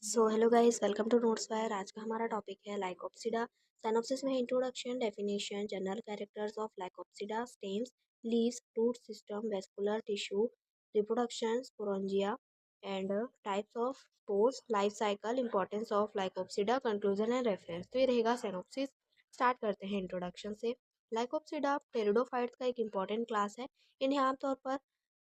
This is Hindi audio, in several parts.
So hello guys, welcome to notes fire. आज का हमारा टॉपिक है लाइकोप्सिडा। साइनोप्सिस में introduction, definition, general characters of Lycopsida, stems, leaves, root system, vascular tissue, reproduction, sporangia and types of spores, life cycle, importance of Lycopsida, conclusion and reference. तो ये रहेगा साइनोप्सिस। स्टार्ट करते हैं इंट्रोडक्शन से। लाइकोप्सिडा टेरिडोफाइट्स का एक इंपॉर्टेंट क्लास है। इन्हें आमतौर पर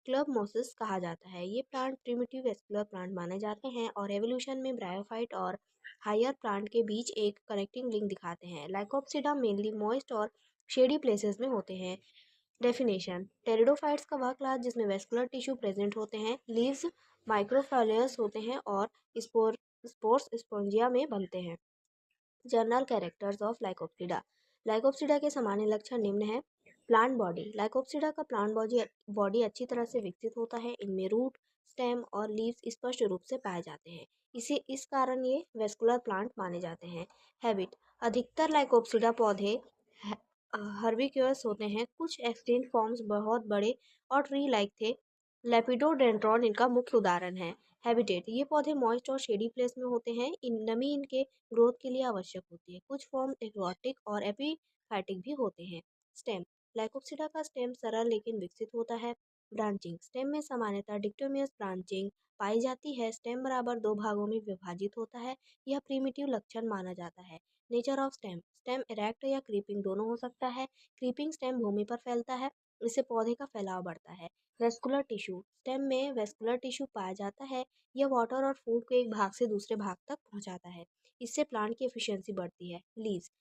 क्लब मोसिस कहा जाता है। ये प्लांट प्रिमिटिव वेस्कुलर प्लांट माने जाते हैं और एवोल्यूशन में ब्रायोफाइट और हायर प्लांट के बीच एक कनेक्टिंग लिंक दिखाते हैं। लाइकोप्सिडा मेनली मॉइस्ट और शेडी प्लेसेस में होते हैं। डेफिनेशन: टेरिडोफाइट्स का वह क्लास जिसमें वेस्कुलर टिश्यू प्रेजेंट होते हैं, लीव्स माइक्रोफोलियस होते हैं और स्पोर्स स्पोंजिया में बनते हैं। General characters of Lycopsida. Lycopsida के सामान्य लक्षण निम्न है। प्लांट बॉडी: लाइकोप्सिडा का प्लांट बॉडी अच्छी तरह से विकसित होता है। इनमें रूट, स्टेम और लीव्स स्पष्ट रूप से पाए जाते हैं। इस कारण ये वेस्कुलर प्लांट माने जाते हैं। हैबिट: अधिकतर लाइकोप्सिडा पौधे हर्बिक्यूअस होते हैं। कुछ एक्सटिंक्ट फॉर्म्स बहुत बड़े और ट्री लाइक थे। लेपिडोडेंड्रॉन इनका मुख्य उदाहरण है। हैबिटेट: ये पौधे मॉइस्ट और शेडी प्लेस में होते हैं। नमी इनके ग्रोथ के लिए आवश्यक होती है। कुछ फॉर्म एक्वाटिक और एपीफाइटिक भी होते हैं। स्टेम: लाइकोप्सिडा का स्टेम सरल लेकिन विकसित होता है। ब्रांचिंग: स्टेम में सामान्यतः डिक्टोमियस ब्रांचिंग पाई जाती है। स्टेम बराबर दो भागों में विभाजित होता है। यह प्रीमिटिव लक्षण माना जाता है। Nature of stem: stem erect या क्रीपिंग दोनों हो सकता है। क्रीपिंग स्टेम भूमि पर फैलता है। इससे पौधे का फैलाव बढ़ता है। वेस्कुलर टिश्यू: स्टेम में वेस्कुलर टिश्यू पाया जाता है। यह वाटर और फूड को एक भाग से दूसरे भाग तक पहुंचाता है। इससे प्लांट की एफिशिएंसी बढ़ती है। लीव्स: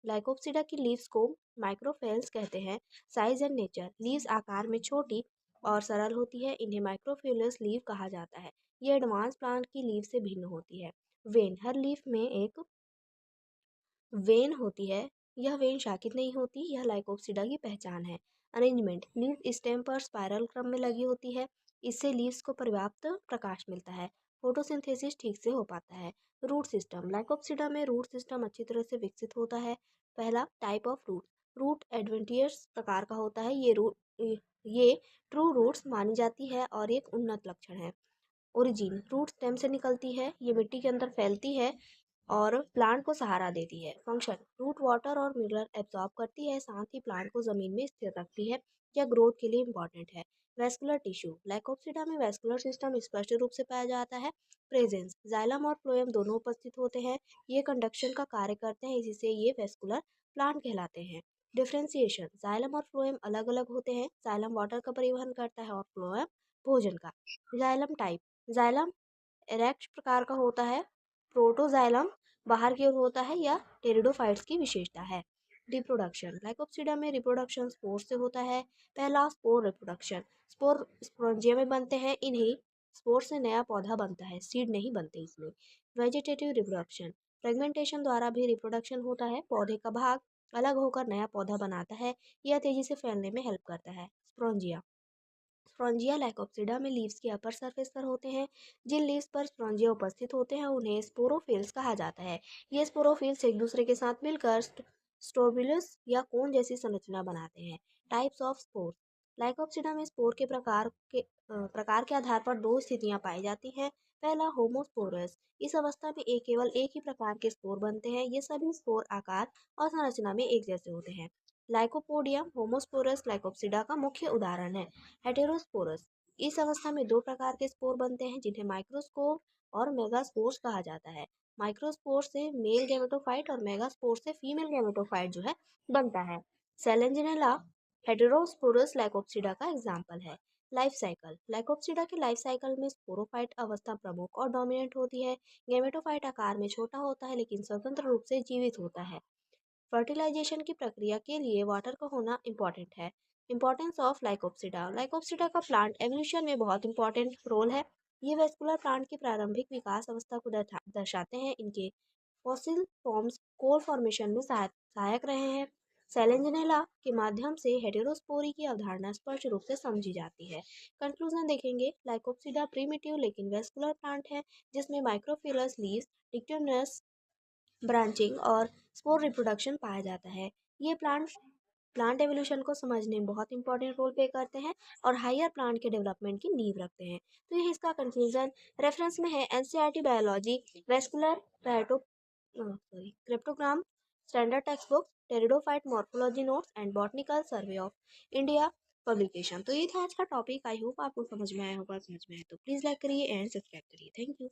लाइकोप्सिडा की लीव्स को माइक्रोफेल्स कहते हैं। साइज एंड नेचर: लीव्स आकार में छोटी और सरल होती है। इन्हें माइक्रोफ्यूलस लीव कहा जाता है। ये एडवांस प्लांट की लीव से भिन्न होती है। वेन: हर लीफ में एक वेन होती है। यह वेन शाखित नहीं होती। यह लाइकोप्सिडा की पहचान है। अरेंजमेंट: लीव स्टेम पर स्पाइरल क्रम में लगी होती है। इससे लीव्स को पर्याप्त प्रकाश मिलता है। फोटोसिंथेसिस ठीक से हो पाता है। रूट सिस्टम: लाइकोप्सिडा में रूट सिस्टम अच्छी तरह से विकसित होता है। पहला, type of root: root adventitious प्रकार का होता है। ये ट्रू रूट्स मानी जाती है और एक उन्नत लक्षण है। ओरिजिन: रूट स्टेम से निकलती है। ये मिट्टी के अंदर फैलती है और प्लांट को सहारा देती है। फंक्शन: रूट वाटर और मिनरल एब्जॉर्ब करती है, साथ ही प्लांट को जमीन में स्थिर रखती है। यह ग्रोथ के लिए इंपॉर्टेंट है। वेस्कुलर टिश्यू: लाइकोप्सिडा में वेस्कुलर सिस्टम स्पष्ट रूप से पाया जाता है। प्रेजेंस: जाइलम और फ्लोएम दोनों उपस्थित होते हैं। ये कंडक्शन का कार्य करते हैं, जिससे ये वेस्कुलर प्लांट कहलाते हैं। डिफ्रेंसिएशन: जाइलम और फ्लोएम अलग अलग होते हैं। जाइलम वाटर का परिवहन करता है और फ्लोएम भोजन का। जाइलम टाइप: जाइलम एरेक्ट प्रकार का होता है। प्रोटोजाइलम बाहर की ओर होता है। या टेरिडोफाइट्स की विशेषता है। रिप्रोडक्शन: लाइकोप्सिडा में रिप्रोडक्शन स्पोर से होता है। पहला, स्पोर रिप्रोडक्शन: स्पोर स्पोरेंजिया में बनते हैं। इन्हीं स्पोर से नया पौधा बनता है, सीड नहीं बनते इसमें। वेजिटेटिव रिप्रोडक्शन: फ्रेगमेंटेशन द्वारा भी रिप्रोडक्शन होता है। पौधे का भाग अलग होकर नया पौधा बनाता है। यह तेजी से फैलने में हेल्प करता है। स्पोरेंजिया: स्पोरेंजिया लाइकोप्सिडा में लीव्स के अपर सरफेस पर होते हैं। जिन लीव्स पर स्पोरेंजिया उपस्थित होते हैं उन्हें स्पोरोफिल्स कहा जाता है। ये स्पोरोफिल्स एक दूसरे के साथ मिलकर स्टोबिलस या कोन जैसी संरचना बनाते हैं। टाइप्स ऑफ स्पोर: लाइकोप्सिडा में स्पोर के प्रकार के आधार पर दो स्थितियां पाई जाती हैं। पहला, होमोस्पोरस: इस अवस्था में केवल एक ही प्रकार के स्पोर बनते हैं। ये सभी स्पोर आकार और संरचना में एक जैसे होते हैं। लाइकोपोडियम होमोस्पोरस लाइकोप्सिडा का मुख्य उदाहरण है। हेटेरोस्पोरस: इस अवस्था में दो प्रकार के स्पोर बनते हैं, जिन्हें माइक्रोस्पोर और मेगास्पोर्स कहा जाता है। माइक्रोस्पोर से मेल गैमेटोफाइट और मेगास्पोर से फीमेल गैमेटोफाइट जो है बनता है। सेलेंजिनेला हेटेरोस्पोरस लाइकोप्सिडा का एग्जाम्पल है। लाइफ साइकिल: लाइकोप्सिडा के लाइफ साइकिल में स्पोरोफाइट अवस्था प्रमुख और डोमिनेंट होती है। गैमेटोफाइट आकार में छोटा होता है लेकिन स्वतंत्र रूप से जीवित होता है। फर्टिलाइजेशन की प्रक्रिया के लिए वाटर का होना इम्पॉर्टेंट है। इंपॉर्टेंस ऑफ लाइकोप्सिडा: लाइकोप्सिडा का प्लांट एवोल्यूशन में बहुत इंपॉर्टेंट रोल है। ये वेस्कुलर प्लांट की प्रारंभिक विकास अवस्था को दर्शाते हैं। इनके फॉसिल फॉर्म्स कोर फॉर्मेशन में सहायक रहे हैं। सेलेंजिनेला के माध्यम से हेटेरोस्पोरी की अवधारणा स्पष्ट रूप से समझी जाती है। कंक्लूजन देखेंगे। लाइकोप्सिडा प्रीमिटिव लेकिन वेस्कुलर प्लांट है, जिसमें माइक्रोफिलस लीव्स, डिक्टोनस ब्रांचिंग और स्पोर रिप्रोडक्शन पाया जाता है। ये प्लांट प्लांट एवोल्यूशन को समझने में बहुत इंपॉर्टेंट रोल प्ले करते हैं और हायर प्लांट के डेवलपमेंट की नींव रखते हैं। तो ये इसका कंक्लूजन रेफरेंस में है NCERT biology, vascular cryptogram, standard text book, pteridophyte morphology notes and botanical survey of India publication. तो ये था आज का टॉपिक। आई होप आपको समझ में आया होगा। समझ में आया तो प्लीज लाइक करिए एंड सब्सक्राइब करिए। Thank you.